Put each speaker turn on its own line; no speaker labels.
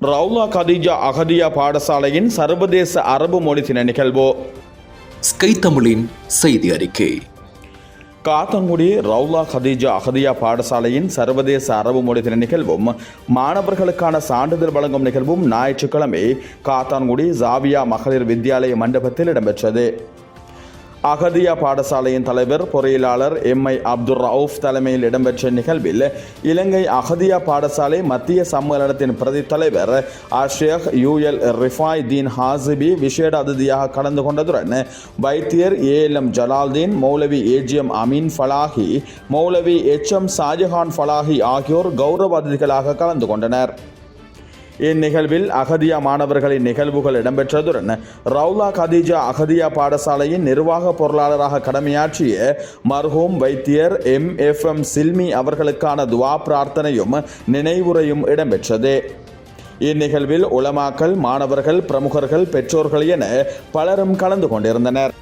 ரவுலா கதீஜா அகதியா பாடசாலையின் சர்வதேச அரபு மொழி தின நிகழ்வு.
ஸ்கை தமிழின் செய்தி அறிக்கை.
காத்தான்குடி ரவுலா கதீஜா அகதியா பாடசாலையின் சர்வதேச அரபு மொழி தின நிகழ்வும் மாணவர்களுக்கான சான்றிதழ் வழங்கும் நிகழ்வும் ஞாயிற்றுக்கிழமை காத்தான்குடி ஜாவியா மகளிர் வித்யாலய மண்டபத்தில் இடம்பெற்றது. அகதியா பாடசாலையின் தலைவர் பொறியியலாளர் எம்ஐ அப்துல் ரவுஃப் தலைமையில் இடம்பெற்ற நிகழ்வில் இலங்கை அகதியா பாடசாலை மத்திய சம்மேளனத்தின் பிரதி தலைவர் ஷேக் யூஎல் ரிஃபாய் தீன் ஹாசிபி விசேட அதிதியாக கலந்து கொண்டதுடன் வைத்தியர் ஏஎல்எம் ஜலால்தீன், மௌலவி ஏஜிஎம் அமீன் ஃபலாஹி, மௌலவி எச்எம் ஷாஜஹான் ஃபலாஹி ஆகியோர் கௌரவ அதிதிகளாக கலந்து கொண்டனர். இந்நிகழ்வில் அகதியா மாணவர்களின் நிகழ்வுகள் இடம்பெற்றதுடன் ரவுலா கதீஜா அகதியா பாடசாலையின் நிர்வாக பொருளாளராக கடமையாற்றிய மர்ஹூம் வைத்தியர் எம் சில்மி அவர்களுக்கான துவா பிரார்த்தனையும் நினைவுரையும் இடம்பெற்றது. இந்நிகழ்வில் உலமாக்கள், மாணவர்கள், பிரமுகர்கள், பெற்றோர்கள் என பலரும் கலந்து கொண்டிருந்தனர்.